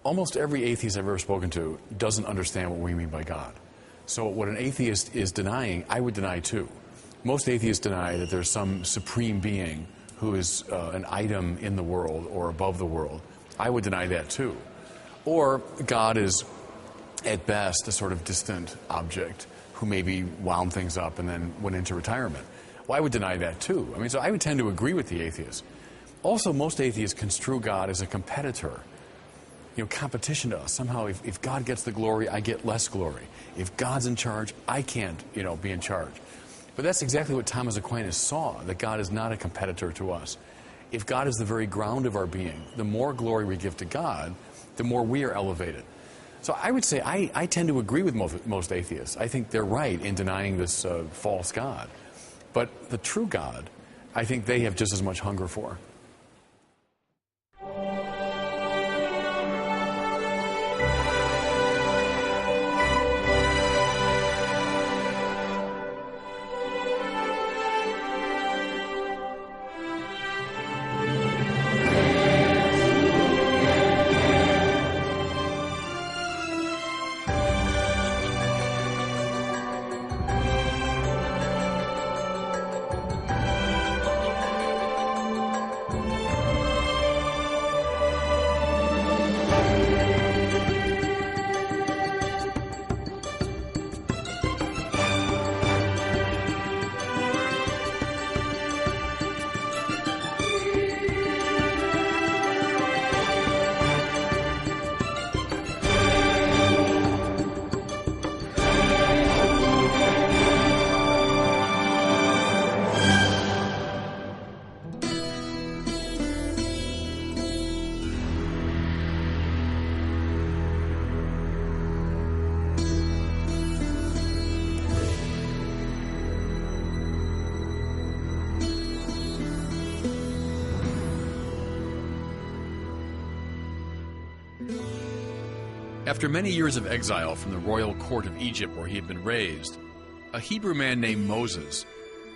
almost every atheist I've ever spoken to doesn't understand what we mean by God. So what an atheist is denying, I would deny too. Most atheists deny that there's some supreme being who is an item in the world or above the world. I would deny that too. Or God is, at best, a sort of distant object who maybe wound things up and then went into retirement. Well, I would deny that too. I mean, so I would tend to agree with the atheists. Also, most atheists construe God as a competitor. You know, competition to us. Somehow, if God gets the glory, I get less glory. If God's in charge, I can't, be in charge. But that's exactly what Thomas Aquinas saw, that God is not a competitor to us. If God is the very ground of our being, the more glory we give to God, the more we are elevated. So I would say I tend to agree with most atheists. I think they're right in denying this false God. But the true God, I think they have just as much hunger for. After many years of exile from the royal court of Egypt where he had been raised, a Hebrew man named Moses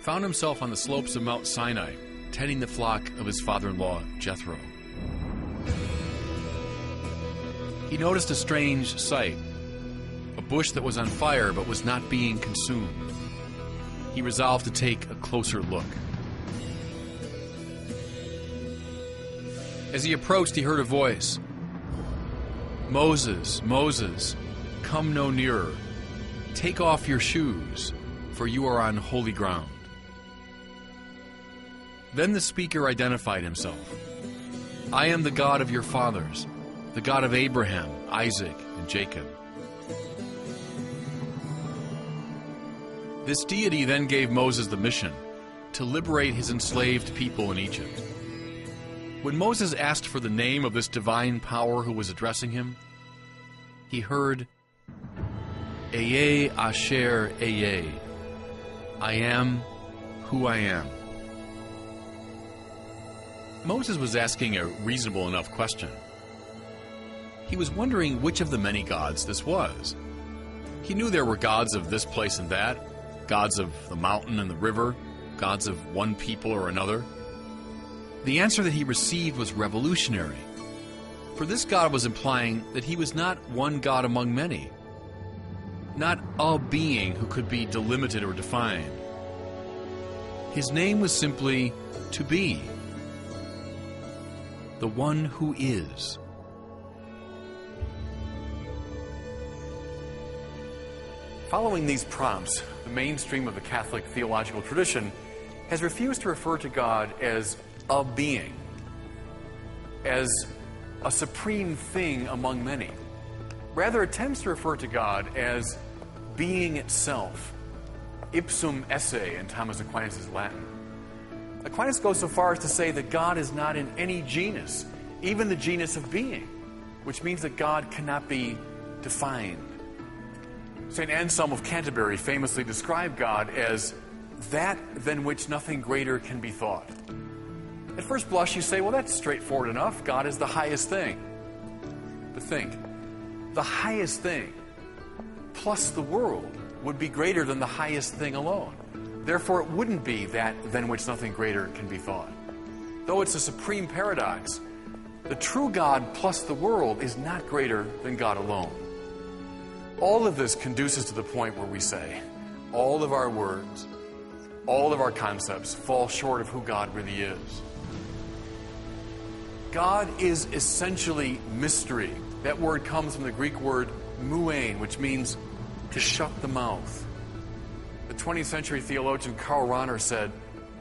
found himself on the slopes of Mount Sinai, tending the flock of his father-in-law, Jethro. He noticed a strange sight, a bush that was on fire but was not being consumed. He resolved to take a closer look. As he approached, he heard a voice. "Moses, Moses, come no nearer. Take off your shoes, for you are on holy ground." Then the speaker identified himself. "I am the God of your fathers, the God of Abraham, Isaac, and Jacob." This deity then gave Moses the mission to liberate his enslaved people in Egypt. When Moses asked for the name of this divine power who was addressing him, he heard, "Eye Asher Eye, I am who I am." Moses was asking a reasonable enough question. He was wondering which of the many gods this was. He knew there were gods of this place and that, gods of the mountain and the river, gods of one people or another. The answer that he received was revolutionary, for this God was implying that he was not one God among many, not a being who could be delimited or defined. His name was simply to be, the one who is. Following these prompts, the mainstream of the Catholic theological tradition has refused to refer to God as a being, as a supreme thing among many. Rather, it tends to refer to God as being itself, ipsum esse in Thomas Aquinas' Latin. Aquinas goes so far as to say that God is not in any genus, even the genus of being, which means that God cannot be defined. St. Anselm of Canterbury famously described God as that than which nothing greater can be thought. At first blush, you say, well, that's straightforward enough. God is the highest thing. But think, the highest thing plus the world would be greater than the highest thing alone. Therefore, it wouldn't be that than which nothing greater can be thought. Though it's a supreme paradox, The true God plus the world is not greater than God alone. All of this conduces to the point where we say, all of our words, all of our concepts fall short of who God really is. God is essentially mystery. That word comes from the Greek word muein, which means to shut the mouth. The 20th century theologian Karl Rahner said,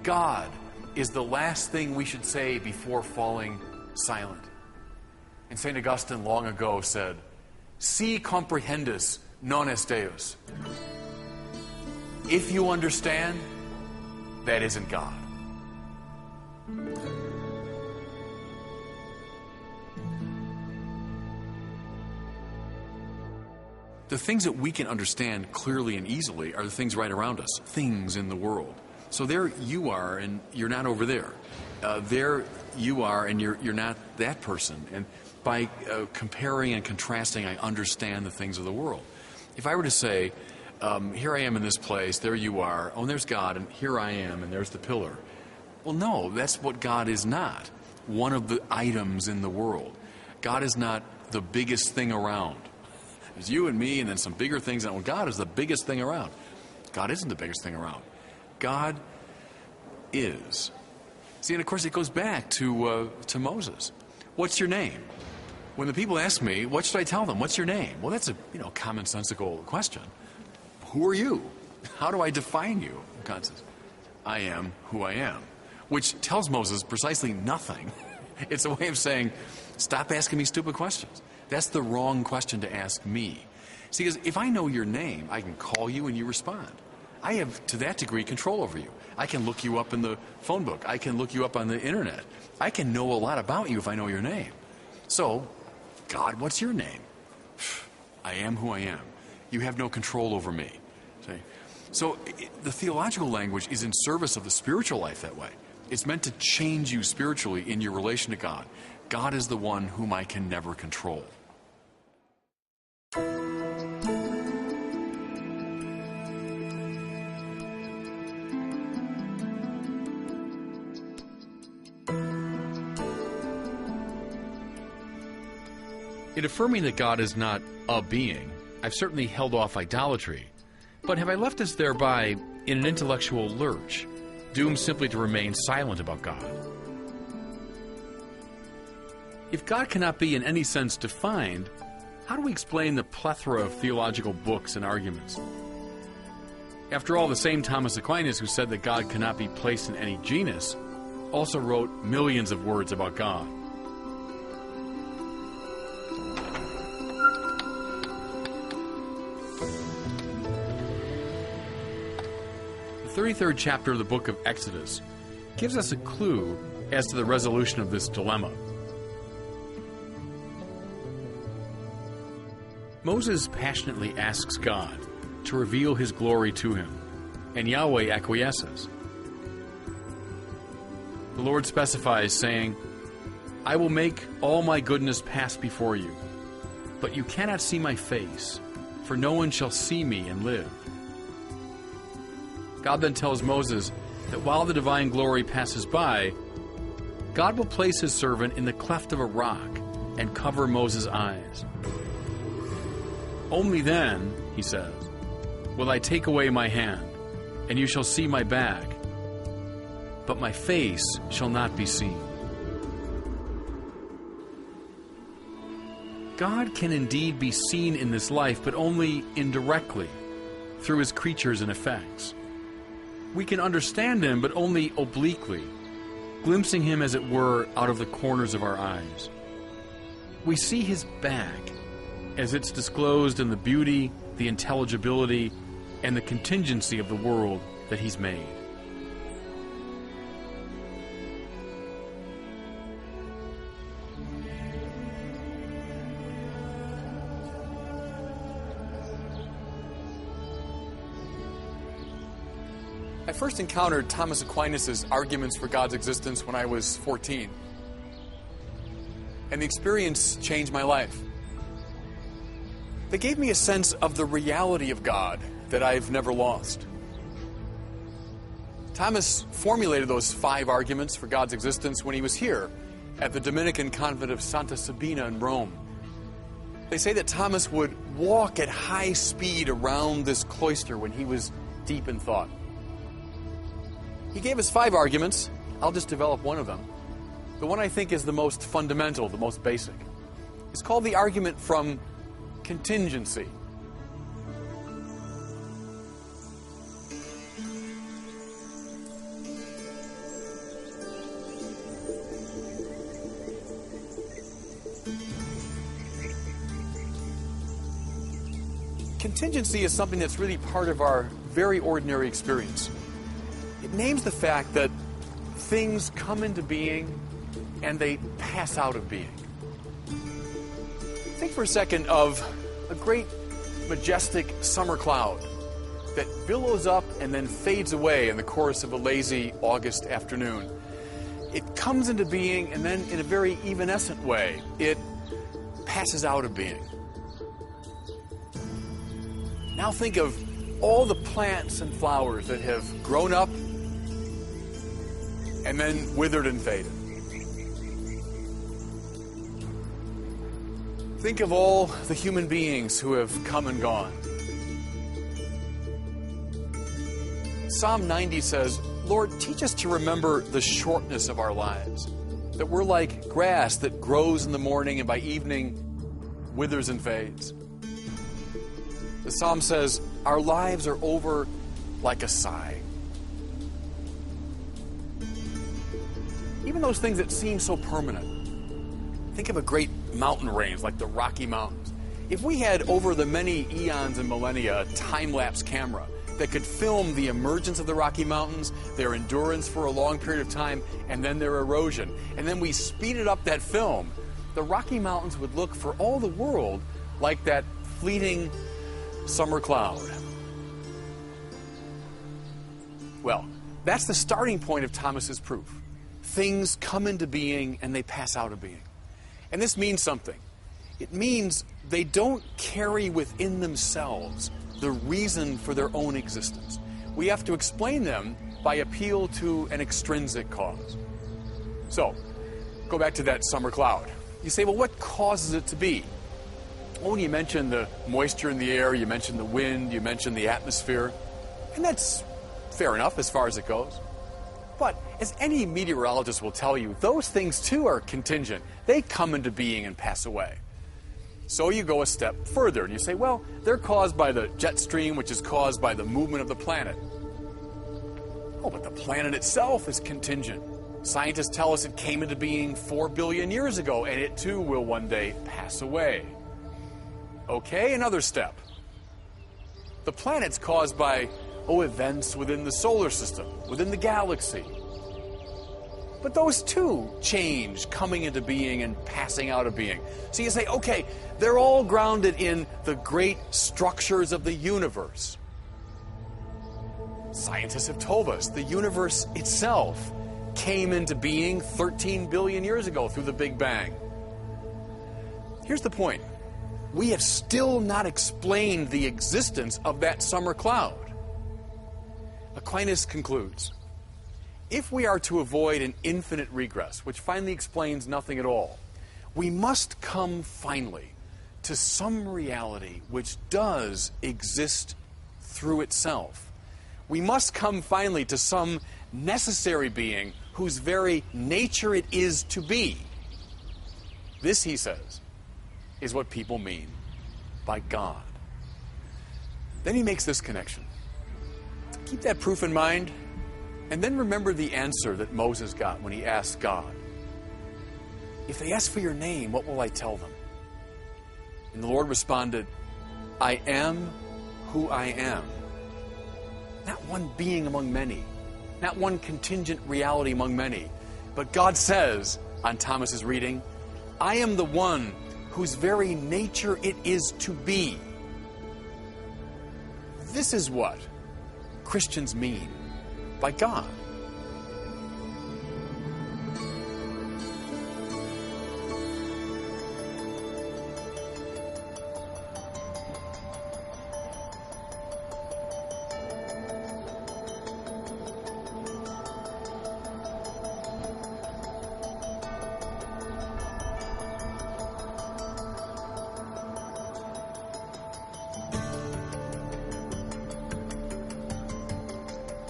God is the last thing we should say before falling silent. And St. Augustine long ago said, Si comprehendus, non est Deus. If you understand, that isn't God. The things that we can understand clearly and easily are the things right around us, things in the world. So there you are, and you're not over there. There you are, and you're not that person. And by comparing and contrasting, I understand the things of the world. If I were to say, here I am in this place, there you are, oh, and there's God, and here I am, and there's the pillar. Well, no, that's what God is not. One of the items in the world. God is not the biggest thing around. There's you and me, and then some bigger things. And well, God is the biggest thing around. God isn't the biggest thing around. God is. See, and of course it goes back to Moses. What's your name? When the people ask me, what should I tell them? What's your name? Well, that's a commonsensical question. Who are you? How do I define you? God says, I am who I am. Which tells Moses precisely nothing. It's a way of saying, stop asking me stupid questions. That's the wrong question to ask me. See, because if I know your name, I can call you and you respond. I have, to that degree, control over you. I can look you up in the phone book. I can look you up on the internet. I can know a lot about you if I know your name. So, God, what's your name? I am who I am. You have no control over me. See? So the theological language is in service of the spiritual life that way. It's meant to change you spiritually in your relation to God. God is the one whom I can never control. In affirming that God is not a being, I've certainly held off idolatry, but have I left us thereby in an intellectual lurch, doomed simply to remain silent about God? If God cannot be in any sense defined, how do we explain the plethora of theological books and arguments? After all, the same Thomas Aquinas who said that God cannot be placed in any genus also wrote millions of words about God. The 33rd chapter of the book of Exodus gives us a clue as to the resolution of this dilemma. Moses passionately asks God to reveal his glory to him, and Yahweh acquiesces. The Lord specifies, saying, I will make all my goodness pass before you, but you cannot see my face, for no one shall see me and live. God then tells Moses that while the divine glory passes by, God will place his servant in the cleft of a rock and cover Moses' eyes. Only then, he says, will I take away my hand, and you shall see my back, but my face shall not be seen. God can indeed be seen in this life, but only indirectly, through his creatures and effects. We can understand him, but only obliquely, glimpsing him, as it were, out of the corners of our eyes. We see his back, as it's disclosed in the beauty, the intelligibility, and the contingency of the world that he's made. I first encountered Thomas Aquinas' arguments for God's existence when I was 14. And the experience changed my life. They gave me a sense of the reality of God that I've never lost. Thomas formulated those 5 arguments for God's existence when he was here at the Dominican convent of Santa Sabina in Rome. They say that Thomas would walk at high speed around this cloister when he was deep in thought. He gave us 5 arguments. I'll just develop one of them. The one I think is the most fundamental, the most basic. It's called the argument from contingency. Contingency is something that's really part of our very ordinary experience. It names the fact that things come into being and they pass out of being. Think for a second of a great, majestic summer cloud that billows up and then fades away in the course of a lazy August afternoon. It comes into being and then in a very evanescent way, it passes out of being. Now think of all the plants and flowers that have grown up and then withered and faded. Think of all the human beings who have come and gone. Psalm 90 says, Lord, teach us to remember the shortness of our lives, that we're like grass that grows in the morning and by evening withers and fades. The psalm says, our lives are over like a sigh. Even those things that seem so permanent. Think of a great mountain range like the Rocky Mountains. If we had over the many eons and millennia a time-lapse camera that could film the emergence of the Rocky Mountains, their endurance for a long period of time, and then their erosion, and then we speeded up that film, the Rocky Mountains would look for all the world like that fleeting summer cloud. Well, that's the starting point of Thomas's proof. Things come into being and they pass out of being. And this means something. It means they don't carry within themselves the reason for their own existence. We have to explain them by appeal to an extrinsic cause. So, go back to that summer cloud. You say, well, what causes it to be? Well, you mentioned the moisture in the air, you mentioned the wind, you mentioned the atmosphere, and that's fair enough as far as it goes. But as any meteorologist will tell you, those things too are contingent. They come into being and pass away. So you go a step further and you say, well, they're caused by the jet stream, which is caused by the movement of the planet. Oh, but the planet itself is contingent. Scientists tell us it came into being 4 billion years ago, and it too will one day pass away. Okay, another step. The planet's caused by, events within the solar system, within the galaxy. But those too change, coming into being and passing out of being. So you say, okay, they're all grounded in the great structures of the universe. Scientists have told us the universe itself came into being 13 billion years ago through the Big Bang. Here's the point. We have still not explained the existence of that summer cloud. Aquinas concludes, if we are to avoid an infinite regress, which finally explains nothing at all, we must come finally to some reality which does exist through itself. We must come finally to some necessary being whose very nature it is to be. This, he says, is what people mean by God. Then he makes this connection. Keep that proof in mind, and then remember the answer that Moses got when he asked God. If they ask for your name, what will I tell them? And the Lord responded, I am who I am. Not one being among many, not one contingent reality among many, but God says, on Thomas's reading, I am the one whose very nature it is to be. This is what Christians mean by God.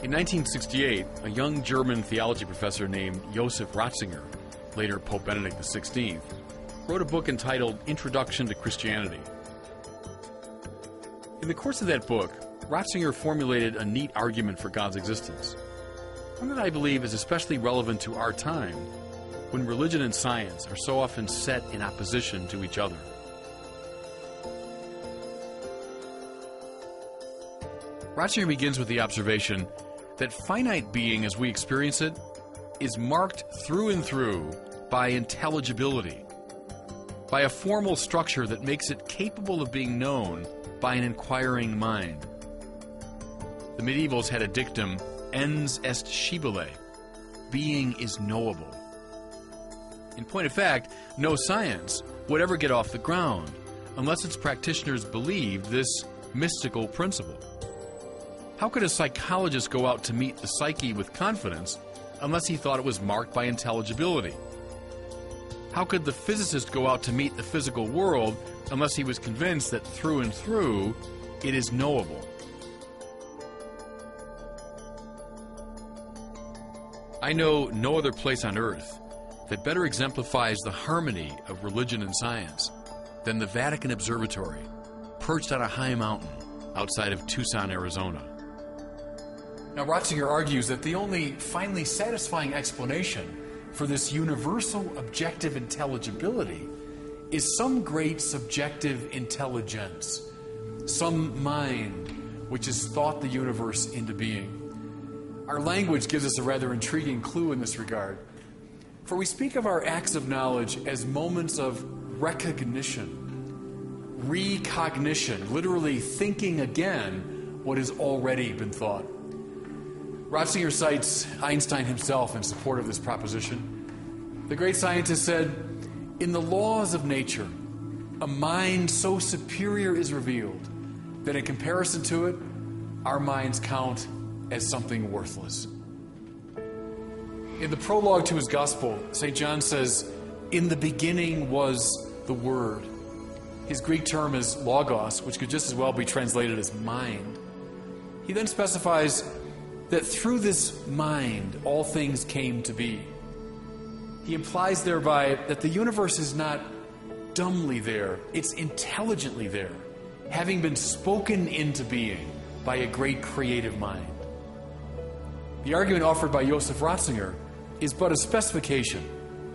In 1968, a young German theology professor named Joseph Ratzinger, later Pope Benedict XVI, wrote a book entitled Introduction to Christianity. In the course of that book, Ratzinger formulated a neat argument for God's existence, one that I believe is especially relevant to our time, when religion and science are so often set in opposition to each other. Ratzinger begins with the observation that finite being as we experience it is marked through and through by intelligibility, by a formal structure that makes it capable of being known by an inquiring mind. The medievals had a dictum, ens est scibile, being is knowable. In point of fact, no science would ever get off the ground unless its practitioners believed this mystical principle. How could a psychologist go out to meet the psyche with confidence unless he thought it was marked by intelligibility? How could the physicist go out to meet the physical world unless he was convinced that through and through it is knowable? I know no other place on earth that better exemplifies the harmony of religion and science than the Vatican Observatory, perched on a high mountain outside of Tucson, Arizona. Now, Ratzinger argues that the only finally satisfying explanation for this universal objective intelligibility is some great subjective intelligence, some mind which has thought the universe into being. Our language gives us a rather intriguing clue in this regard, for we speak of our acts of knowledge as moments of recognition, recognition, literally thinking again what has already been thought. Ratzinger cites Einstein himself in support of this proposition. The great scientist said, "In the laws of nature, a mind so superior is revealed that in comparison to it, our minds count as something worthless." In the prologue to his gospel, St. John says, "In the beginning was the Word." His Greek term is logos, which could just as well be translated as mind. He then specifies that through this mind all things came to be. He implies thereby that the universe is not dumbly there, it's intelligently there, having been spoken into being by a great creative mind. The argument offered by Joseph Ratzinger is but a specification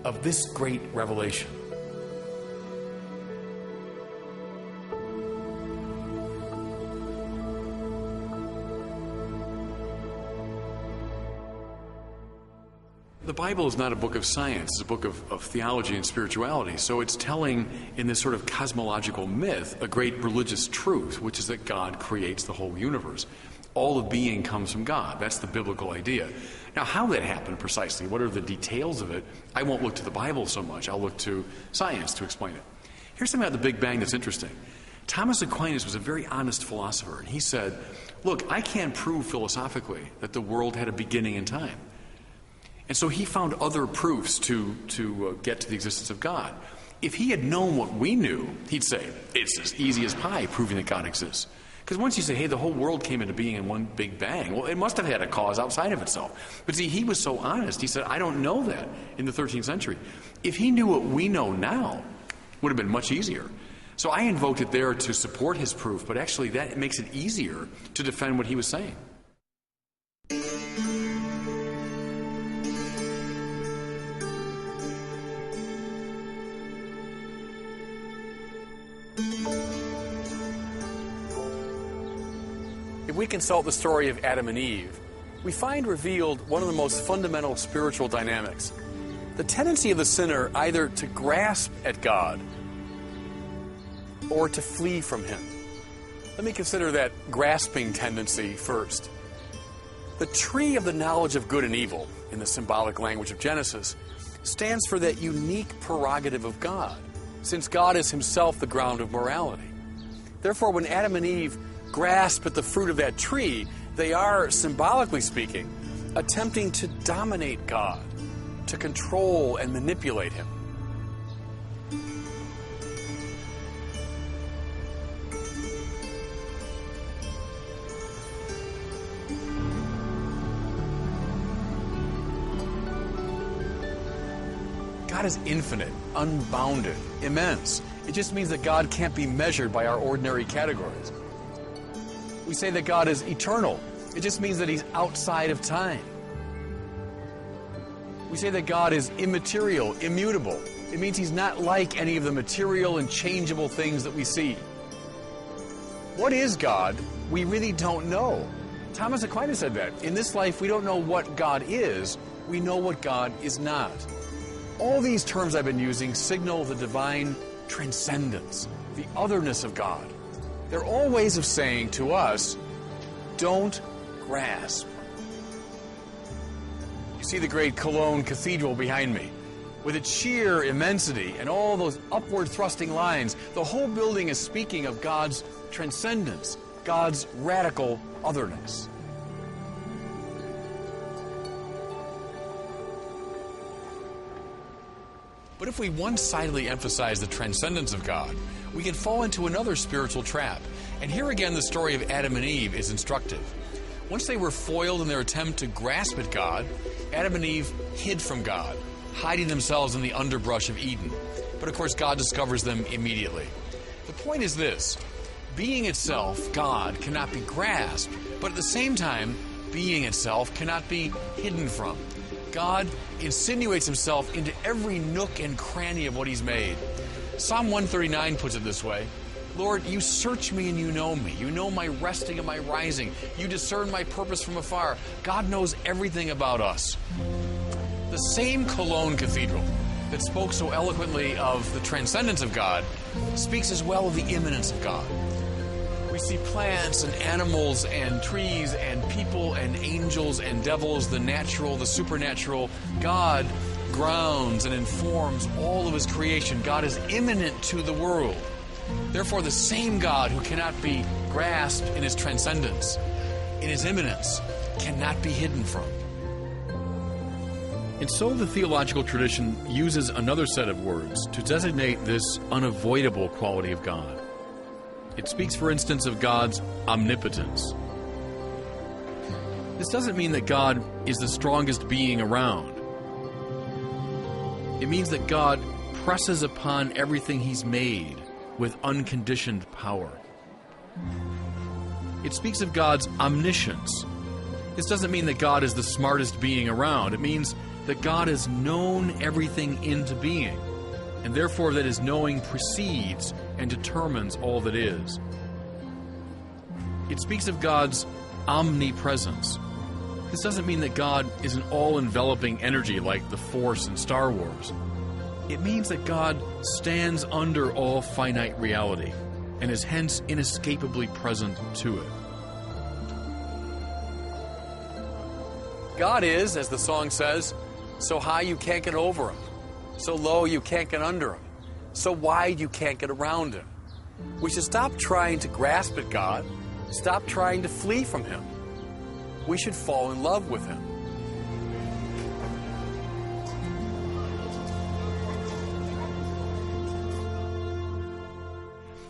of this great revelation. The Bible is not a book of science, it's a book of theology and spirituality. So it's telling in this sort of cosmological myth a great religious truth, which is that God creates the whole universe. All of being comes from God. That's the biblical idea. Now, how that happened precisely, what are the details of it, I won't look to the Bible so much. I'll look to science to explain it. Here's something about the Big Bang that's interesting. Thomas Aquinas was a very honest philosopher, and he said, look, I can't prove philosophically that the world had a beginning in time. And so he found other proofs to get to the existence of God. If he had known what we knew, he'd say, it's as easy as pie proving that God exists. Because once you say, hey, the whole world came into being in one big bang, well, it must have had a cause outside of itself. But see, he was so honest. He said, I don't know that in the 13th century. If he knew what we know now, it would have been much easier. So I invoked it there to support his proof, but actually that makes it easier to defend what he was saying. If we consult the story of Adam and Eve, we find revealed one of the most fundamental spiritual dynamics. The tendency of the sinner either to grasp at God or to flee from Him. Let me consider that grasping tendency first. The tree of the knowledge of good and evil, in the symbolic language of Genesis, stands for that unique prerogative of God, since God is Himself the ground of morality. Therefore, when Adam and Eve grasp at the fruit of that tree, they are, symbolically speaking, attempting to dominate God, to control and manipulate Him. God is infinite, unbounded, immense. It just means that God can't be measured by our ordinary categories. We say that God is eternal. It just means that He's outside of time. We say that God is immaterial, immutable. It means He's not like any of the material and changeable things that we see. What is God? We really don't know. Thomas Aquinas said that. In this life, we don't know what God is. We know what God is not. All these terms I've been using signal the divine transcendence, the otherness of God. They're all ways of saying to us, don't grasp. You see the great Cologne Cathedral behind me. With its sheer immensity and all those upward thrusting lines, the whole building is speaking of God's transcendence, God's radical otherness. But if we one-sidedly emphasize the transcendence of God, we can fall into another spiritual trap. And here again, the story of Adam and Eve is instructive. Once they were foiled in their attempt to grasp at God, Adam and Eve hid from God, hiding themselves in the underbrush of Eden. But of course, God discovers them immediately. The point is this: being itself, God, cannot be grasped, but at the same time, being itself cannot be hidden from. God insinuates Himself into every nook and cranny of what He's made. Psalm 139 puts it this way: Lord, you search me and you know me. You know my resting and my rising. You discern my purpose from afar. God knows everything about us. The same Cologne Cathedral that spoke so eloquently of the transcendence of God speaks as well of the immanence of God. We see plants and animals and trees and people and angels and devils, the natural, the supernatural. God grounds and informs all of His creation. God is immanent to the world. Therefore, the same God who cannot be grasped in His transcendence, in His immanence, cannot be hidden from. And so the theological tradition uses another set of words to designate this unavoidable quality of God. It speaks, for instance, of God's omnipotence. This doesn't mean that God is the strongest being around. It means that God presses upon everything He's made with unconditioned power. It speaks of God's omniscience. This doesn't mean that God is the smartest being around. It means that God has known everything into being, and therefore that His knowing precedes and determines all that is. It speaks of God's omnipresence. This doesn't mean that God is an all-enveloping energy like the Force in Star Wars. It means that God stands under all finite reality and is hence inescapably present to it. God is, as the song says, so high you can't get over Him, so low you can't get under Him, so wide you can't get around Him. We should stop trying to grasp at God, stop trying to flee from Him. We should fall in love with Him.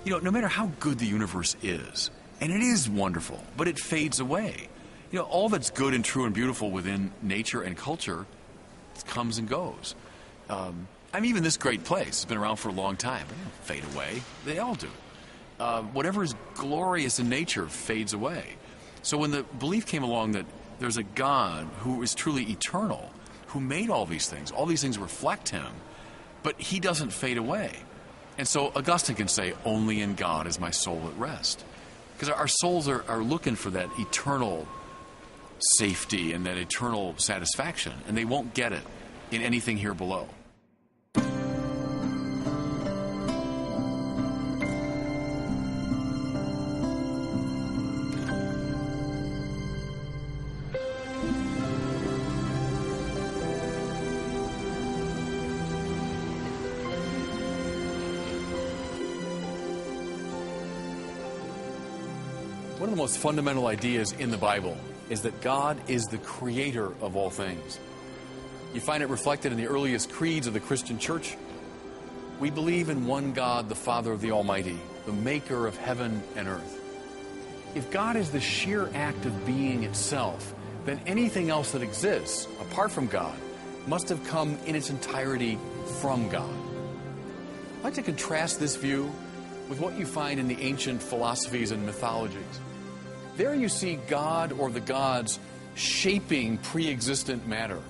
You know, no matter how good the universe is, and it is wonderful, but it fades away. You know, all that's good and true and beautiful within nature and culture comes and goes. Even this great place has been around for a long time, but they don't fade away. They all do. Whatever is glorious in nature fades away. So when the belief came along that there's a God who is truly eternal, who made all these things reflect Him, but He doesn't fade away. And so Augustine can say, only in God is my soul at rest. Because our souls are looking for that eternal safety and that eternal satisfaction, and they won't get it in anything here below. One of the most fundamental ideas in the Bible is that God is the creator of all things. You find it reflected in the earliest creeds of the Christian church. We believe in one God, the Father of the Almighty, the maker of heaven and earth. If God is the sheer act of being itself, then anything else that exists, apart from God, must have come in its entirety from God. I'd like to contrast this view with what you find in the ancient philosophies and mythologies. There you see God or the gods shaping pre-existent matter,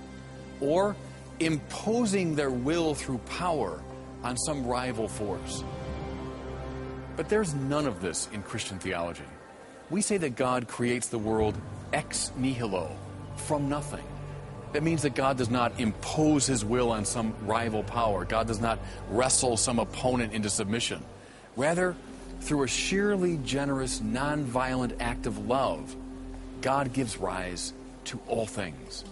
or imposing their will through power on some rival force. But there's none of this in Christian theology. We say that God creates the world ex nihilo, from nothing. That means that God does not impose his will on some rival power. God does not wrestle some opponent into submission. Rather, through a sheerly generous, non-violent act of love, God gives rise to all things.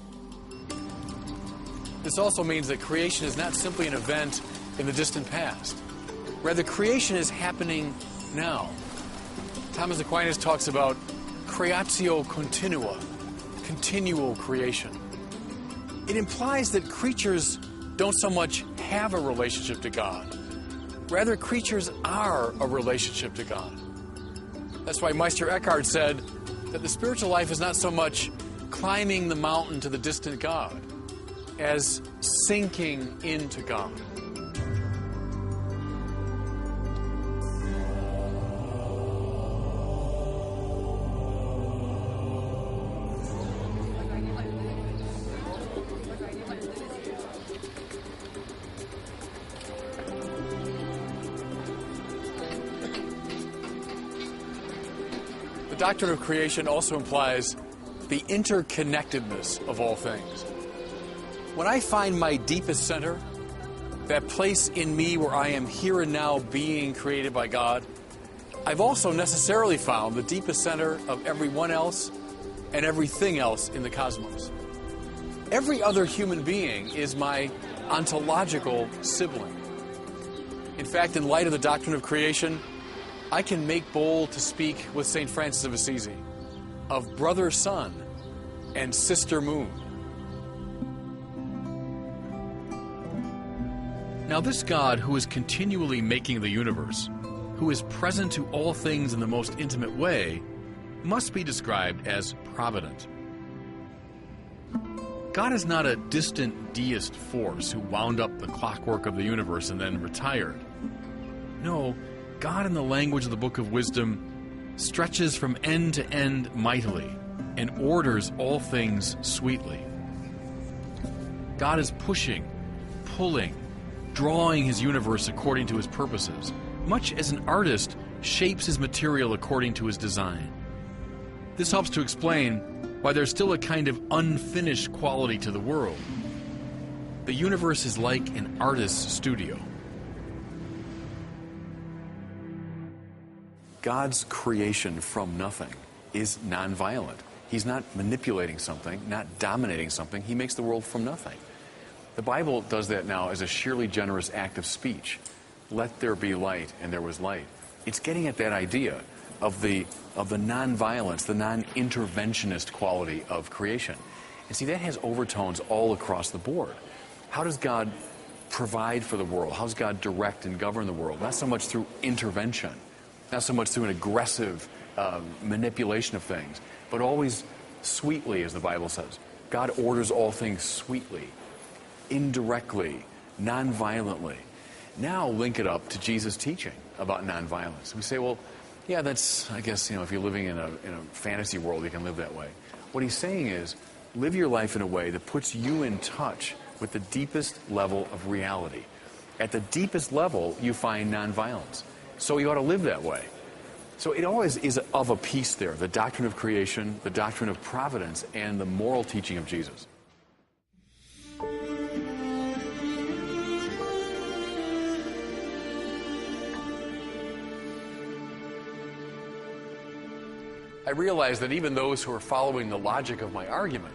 This also means that creation is not simply an event in the distant past. Rather, creation is happening now. Thomas Aquinas talks about creatio continua, continual creation. It implies that creatures don't so much have a relationship to God. Rather, creatures are a relationship to God. That's why Meister Eckhart said that the spiritual life is not so much climbing the mountain to the distant God as sinking into God. The doctrine of creation also implies the interconnectedness of all things. When I find my deepest center, that place in me where I am here and now being created by God, I've also necessarily found the deepest center of everyone else and everything else in the cosmos. Every other human being is my ontological sibling. In fact, in light of the doctrine of creation, I can make bold to speak with St. Francis of Assisi of brother sun and sister moon. Now this God who is continually making the universe, who is present to all things in the most intimate way, must be described as provident. God is not a distant deist force who wound up the clockwork of the universe and then retired. No, God, in the language of the Book of Wisdom, stretches from end to end mightily and orders all things sweetly. God is pushing, pulling, drawing his universe according to his purposes, much as an artist shapes his material according to his design. This helps to explain why there's still a kind of unfinished quality to the world. The universe is like an artist's studio. God's creation from nothing is nonviolent. He's not manipulating something, not dominating something. He makes the world from nothing. The Bible does that now as a sheerly generous act of speech. Let there be light, and there was light. It's getting at that idea of the nonviolence, the non-interventionist quality of creation. And see, that has overtones all across the board. How does God provide for the world? How does God direct and govern the world? Not so much through intervention, not so much through an aggressive manipulation of things, but always sweetly, as the Bible says. God orders all things sweetly, indirectly, non-violently. Now link it up to Jesus' teaching about nonviolence. We say, well, yeah, that's, I guess, if you're living in a fantasy world, you can live that way. What he's saying is, live your life in a way that puts you in touch with the deepest level of reality. At the deepest level, you find nonviolence. So you ought to live that way. So it always is of a piece there, the doctrine of creation, the doctrine of providence, and the moral teaching of Jesus. I realize that even those who are following the logic of my argument,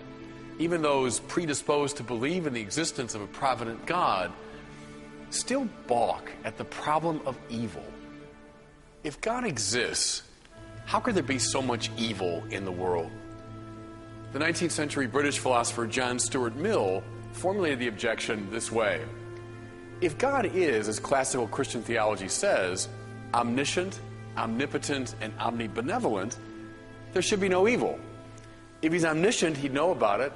even those predisposed to believe in the existence of a provident God, still balk at the problem of evil. If God exists, how could there be so much evil in the world? The 19th century British philosopher John Stuart Mill formulated the objection this way. If God is, as classical Christian theology says, omniscient, omnipotent, and omnibenevolent, there should be no evil. If he's omniscient, he'd know about it.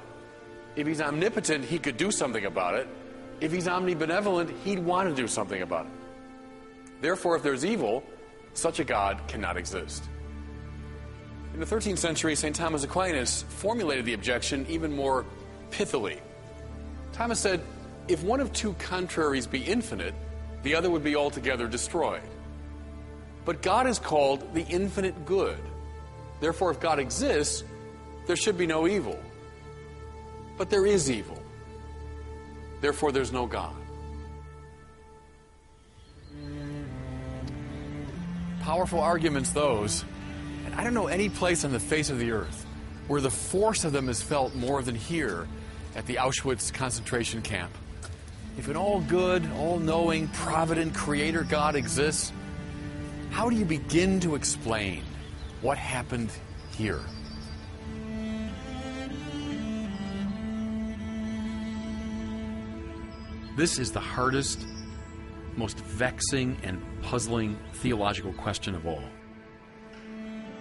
If he's omnipotent, he could do something about it. If he's omnibenevolent, he'd want to do something about it. Therefore, if there's evil, such a God cannot exist. In the 13th century, St. Thomas Aquinas formulated the objection even more pithily. Thomas said, if one of two contraries be infinite, the other would be altogether destroyed. But God is called the infinite good. Therefore, if God exists, there should be no evil. But there is evil. Therefore, there's no God. Powerful arguments, those. And I don't know any place on the face of the earth where the force of them is felt more than here at the Auschwitz concentration camp. If an all-good, all-knowing, provident creator God exists, how do you begin to explain what happened here? This is the hardest, most vexing and puzzling theological question of all.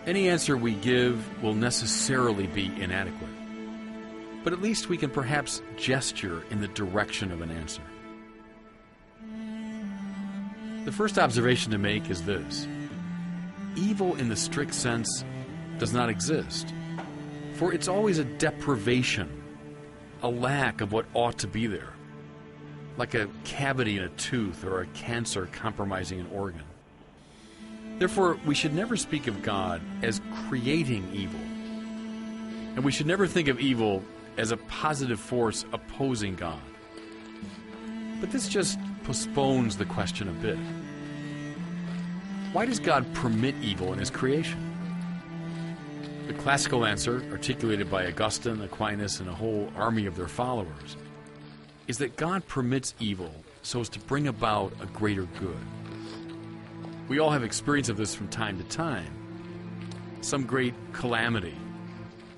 Any answer we give will necessarily be inadequate, but at least we can perhaps gesture in the direction of an answer. The first observation to make is this: evil in the strict sense does not exist, for it's always a deprivation, a lack of what ought to be there, like a cavity in a tooth or a cancer compromising an organ. Therefore, we should never speak of God as creating evil, and we should never think of evil as a positive force opposing God. But this just postpones the question a bit. Why does God permit evil in his creation? The classical answer, articulated by Augustine, Aquinas, and a whole army of their followers, is that God permits evil so as to bring about a greater good. We all have experience of this from time to time. Some great calamity,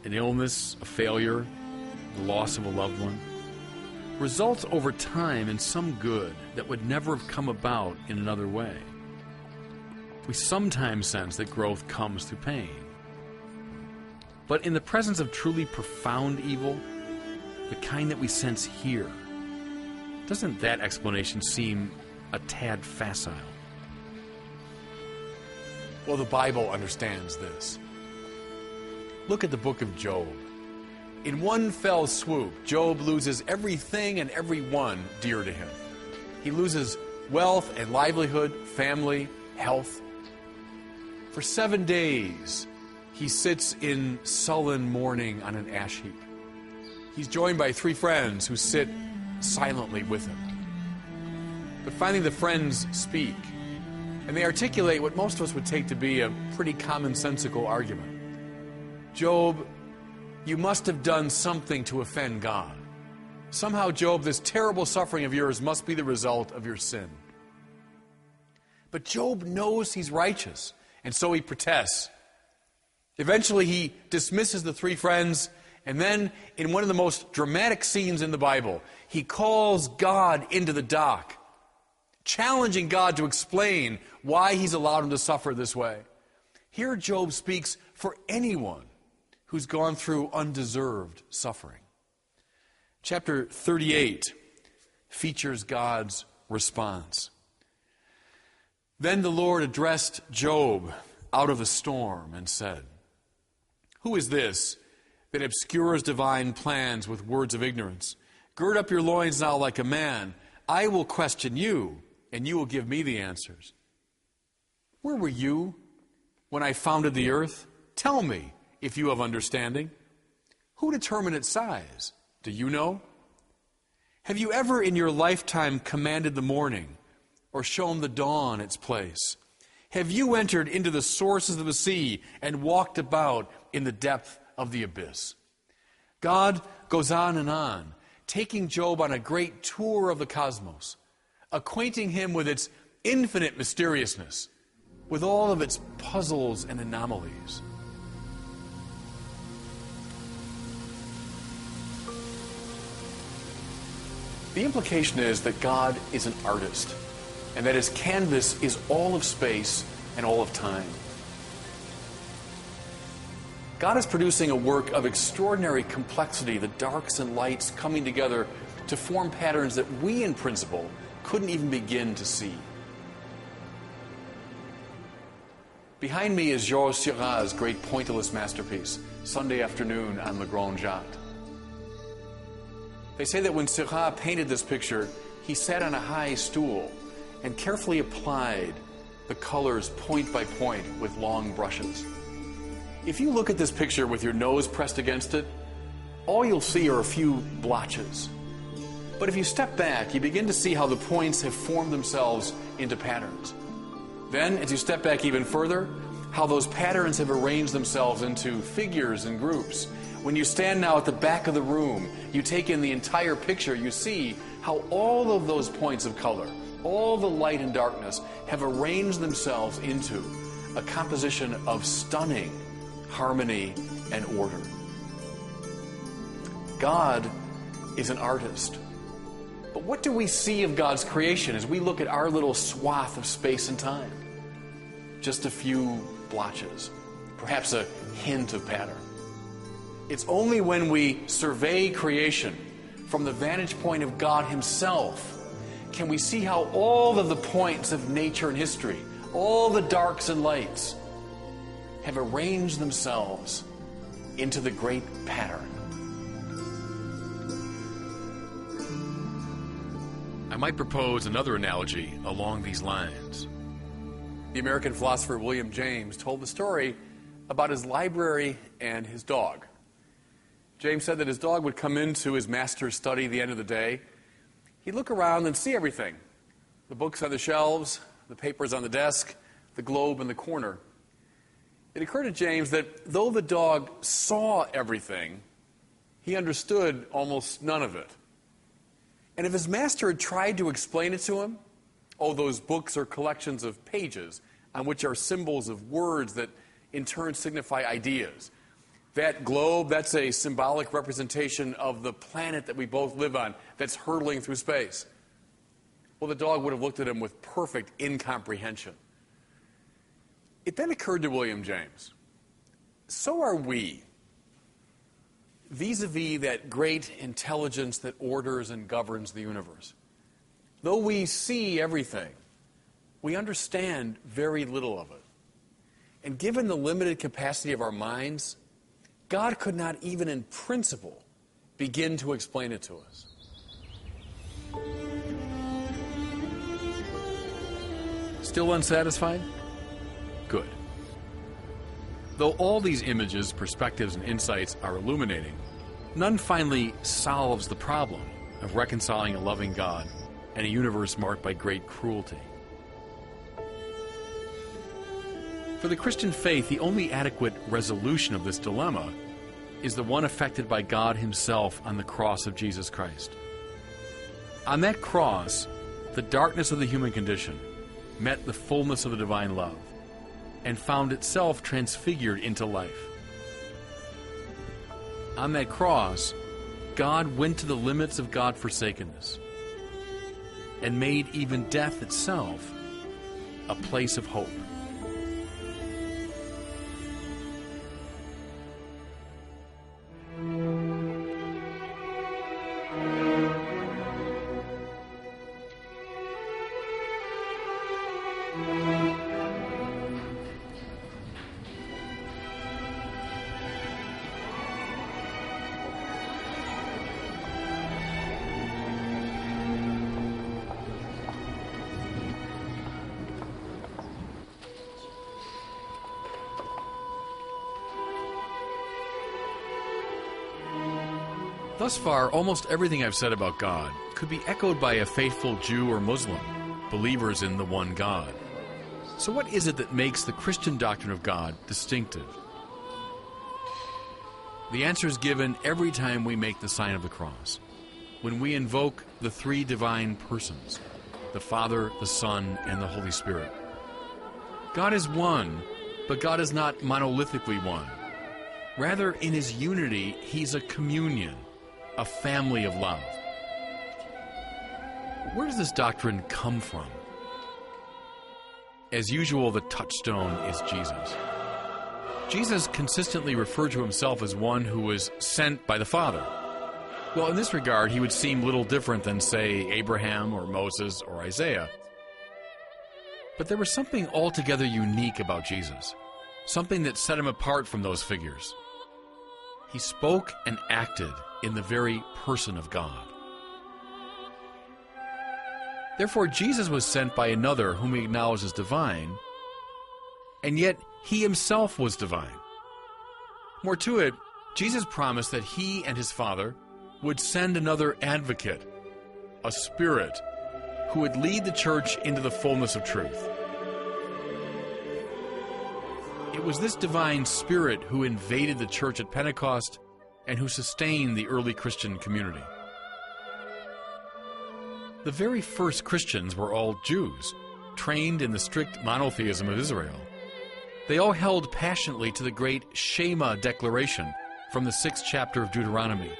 an illness, a failure, the loss of a loved one, results over time in some good that would never have come about in another way. We sometimes sense that growth comes through pain. But in the presence of truly profound evil, the kind that we sense here, doesn't that explanation seem a tad facile? Well, the Bible understands this. Look at the book of Job. In one fell swoop, Job loses everything and everyone dear to him. He loses wealth and livelihood, family, health. For 7 days, he sits in sullen mourning on an ash heap. He's joined by 3 friends who sit silently with him. But finally the friends speak, and they articulate what most of us would take to be a pretty commonsensical argument. Job, you must have done something to offend God. Somehow, Job, this terrible suffering of yours must be the result of your sin. But Job knows he's righteous, and so he protests. Eventually, he dismisses the 3 friends, and then, in one of the most dramatic scenes in the Bible, he calls God into the dock, challenging God to explain why he's allowed him to suffer this way. Here, Job speaks for anyone who's gone through undeserved suffering. Chapter 38 features God's response. Then the Lord addressed Job out of a storm and said, "Who is this that obscures divine plans with words of ignorance? Gird up your loins now like a man. I will question you, and you will give me the answers. Where were you when I founded the earth? Tell me, if you have understanding. Who determined its size? Do you know? Have you ever in your lifetime commanded the morning, or shown the dawn its place? Have you entered into the sources of the sea and walked about in the depth of the abyss?" God goes on, taking Job on a great tour of the cosmos, acquainting him with its infinite mysteriousness, with all of its puzzles and anomalies. The implication is that God is an artist, and that his canvas is all of space and all of time. God is producing a work of extraordinary complexity, the darks and lights coming together to form patterns that we, in principle, couldn't even begin to see. Behind me is Georges Seurat's great pointillist masterpiece, Sunday Afternoon on Le Grand Jatte. They say that when Seurat painted this picture, he sat on a high stool and carefully applied the colors point by point with long brushes. If you look at this picture with your nose pressed against it, all you'll see are a few blotches. But if you step back, you begin to see how the points have formed themselves into patterns. Then, as you step back even further, how those patterns have arranged themselves into figures and groups. When you stand now at the back of the room, you take in the entire picture, you see how all of those points of color, all the light and darkness, have arranged themselves into a composition of stunning harmony and order. God is an artist. But what do we see of God's creation as we look at our little swath of space and time? Just a few blotches, perhaps a hint of pattern. It's only when we survey creation from the vantage point of God Himself can we see how all of the points of nature and history, all the darks and lights, have arranged themselves into the great pattern. I might propose another analogy along these lines. The American philosopher William James told the story about his library and his dog. James said that his dog would come into his master's study at the end of the day. He'd look around and see everything. The books on the shelves, the papers on the desk, the globe in the corner. It occurred to James that though the dog saw everything, he understood almost none of it. And if his master had tried to explain it to him, oh, those books are collections of pages on which are symbols of words that in turn signify ideas. That globe, that's a symbolic representation of the planet that we both live on that's hurtling through space. Well, the dog would have looked at him with perfect incomprehension. It then occurred to William James, so are we, vis-a-vis that great intelligence that orders and governs the universe. Though we see everything, we understand very little of it. And given the limited capacity of our minds, God could not even in principle begin to explain it to us. Still unsatisfied? Good. Though all these images, perspectives, and insights are illuminating, none finally solves the problem of reconciling a loving God and a universe marked by great cruelty. For the Christian faith, the only adequate resolution of this dilemma is the one effected by God Himself on the cross of Jesus Christ. On that cross, the darkness of the human condition met the fullness of the divine love and found itself transfigured into life. On that cross, God went to the limits of God-forsakenness and made even death itself a place of hope. Thus far, almost everything I've said about God could be echoed by a faithful Jew or Muslim, believers in the one God. So what is it that makes the Christian doctrine of God distinctive? The answer is given every time we make the sign of the cross, when we invoke the three divine persons, the Father, the Son, and the Holy Spirit. God is one, but God is not monolithically one. Rather, in His unity, He's a communion, a family of love. Where does this doctrine come from? As usual, the touchstone is Jesus. Jesus consistently referred to Himself as one who was sent by the Father. Well, in this regard, he would seem little different than, say, Abraham or Moses or Isaiah. But there was something altogether unique about Jesus, something that set him apart from those figures. He spoke and acted in the very person of God. Therefore, Jesus was sent by another whom he acknowledged as divine, and yet he himself was divine. More to it, Jesus promised that he and his Father would send another advocate, a Spirit, who would lead the church into the fullness of truth. It was this divine Spirit who invaded the church at Pentecost and who sustained the early Christian community. The very first Christians were all Jews, trained in the strict monotheism of Israel. They all held passionately to the great Shema declaration from the 6th chapter of Deuteronomy.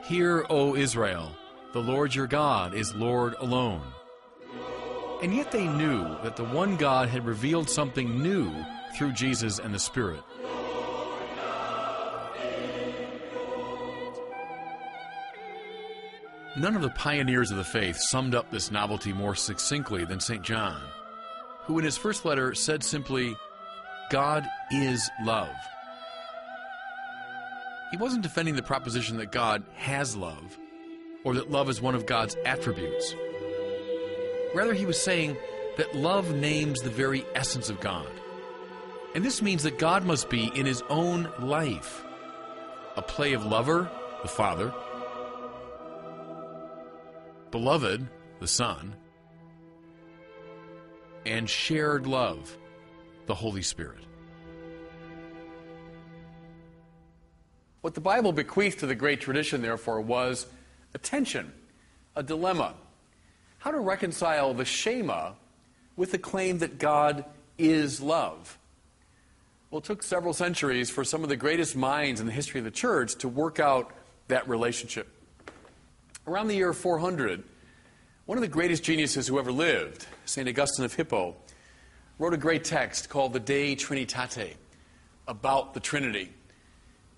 Hear, O Israel, the Lord your God is Lord alone. And yet they knew that the one God had revealed something new through Jesus and the Spirit. None of the pioneers of the faith summed up this novelty more succinctly than St. John, who in his first letter said simply, God is love. He wasn't defending the proposition that God has love, or that love is one of God's attributes. Rather, he was saying that love names the very essence of God. And this means that God must be in his own life a play of lover, the Father, beloved, the Son, and shared love, the Holy Spirit. What the Bible bequeathed to the great tradition, therefore, was a tension, a dilemma. How to reconcile the Shema with the claim that God is love. Well, it took several centuries for some of the greatest minds in the history of the church to work out that relationship. Around the year 400, one of the greatest geniuses who ever lived, St. Augustine of Hippo, wrote a great text called the De Trinitate, about the Trinity.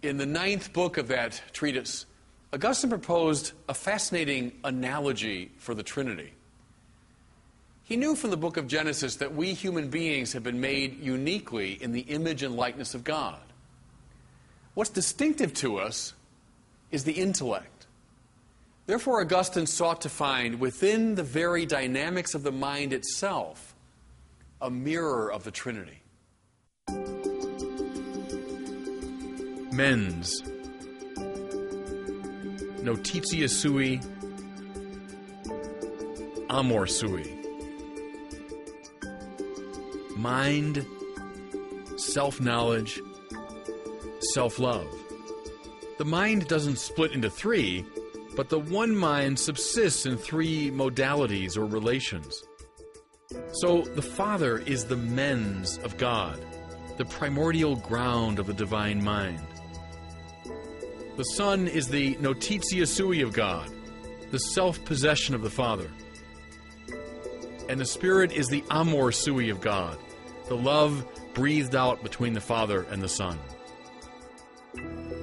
In the 9th book of that treatise, Augustine proposed a fascinating analogy for the Trinity. He knew from the book of Genesis that we human beings have been made uniquely in the image and likeness of God. What's distinctive to us is the intellect. Therefore, Augustine sought to find within the very dynamics of the mind itself a mirror of the Trinity. Mens, notitia sui, amor sui. Mind, self-knowledge, self-love. The mind doesn't split into three, but the one mind subsists in three modalities or relations. So the Father is the mens of God, the primordial ground of the divine mind. The Son is the notitia sui of God, the self-possession of the Father. And the Spirit is the amor sui of God, the love breathed out between the Father and the Son.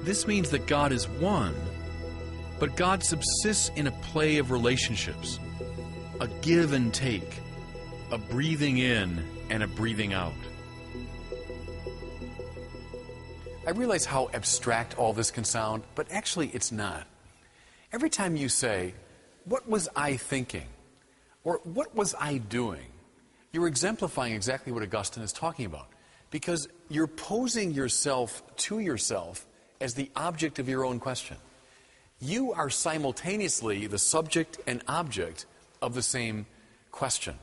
This means that God is one, but God subsists in a play of relationships, a give and take, a breathing in and a breathing out. I realize how abstract all this can sound, but actually it's not. Every time you say, "What was I thinking?" or "What was I doing?" you're exemplifying exactly what Augustine is talking about, because you're posing yourself to yourself as the object of your own question. You are simultaneously the subject and object of the same question.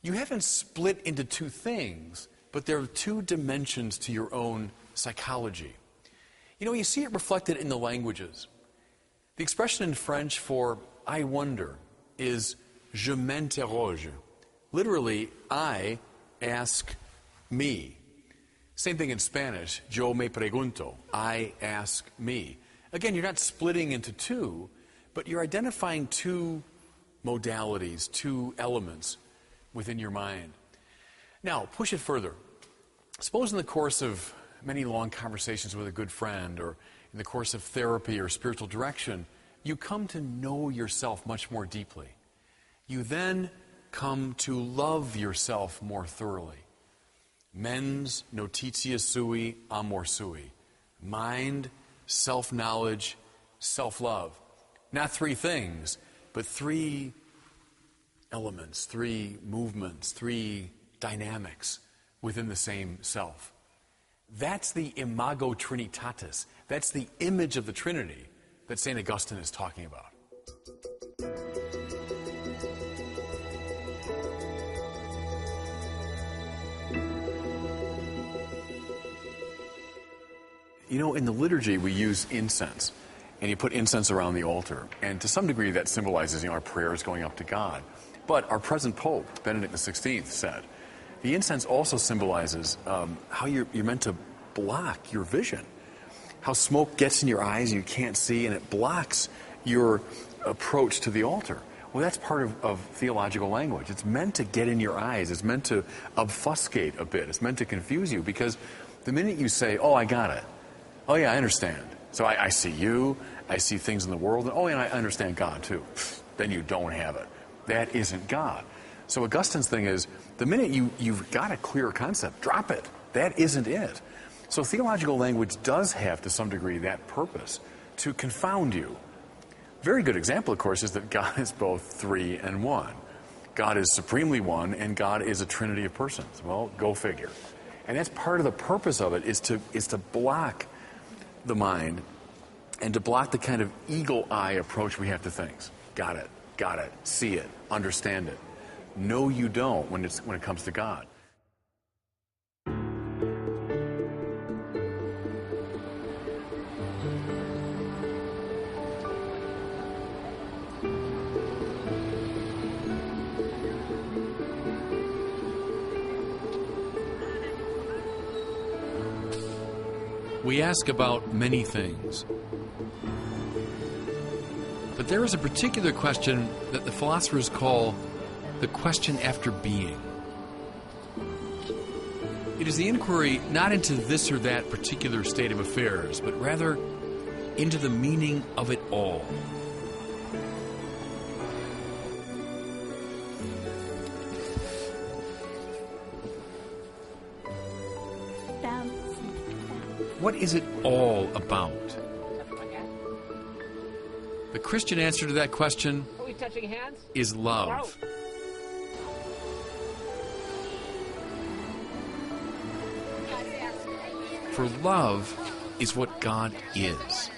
You haven't split into two things, but there are two dimensions to your own psychology. You know, you see it reflected in the languages. The expression in French for "I wonder" is "je m'interroge." Literally, I ask me. Same thing in Spanish, "yo me pregunto." I ask me. Again, you're not splitting into two, but you're identifying two modalities, two elements within your mind. Now, push it further. Suppose in the course of many long conversations with a good friend, or in the course of therapy or spiritual direction, you come to know yourself much more deeply. You then come to love yourself more thoroughly. Mens notitia sui amor sui. Mind, self-knowledge, self-love. Not three things, but three elements, three movements, three dynamics within the same self. That's the imago Trinitatis. That's the image of the Trinity that St. Augustine is talking about. You know, in the liturgy, we use incense, and you put incense around the altar. And to some degree, that symbolizes, our prayers going up to God. But our present Pope, Benedict XVI, said, the incense also symbolizes how you're meant to block your vision. How smoke gets in your eyes and you can't see, and it blocks your approach to the altar. Well, that's part of theological language. It's meant to get in your eyes. It's meant to obfuscate a bit. It's meant to confuse you, because the minute you say, oh, I got it. Oh, yeah, I understand. So I see you. I see things in the world. And, oh, and I understand God, too. Then you don't have it. That isn't God. So Augustine's thing is, the minute you've got a clear concept, drop it. That isn't it. So theological language does have, to some degree, that purpose, to confound you. Very good example, of course, is that God is both three and one. God is supremely one, and God is a trinity of persons. Well, go figure. And that's part of the purpose of it, is to block the mind and to block the kind of eagle eye approach we have to things. Got it, see it, understand it. No, you don't when it comes to God. We ask about many things. But there is a particular question that the philosophers call the question after being. It is the inquiry not into this or that particular state of affairs, but rather into the meaning of it all. What is it all about? The Christian answer to that question is love. For love is what God is.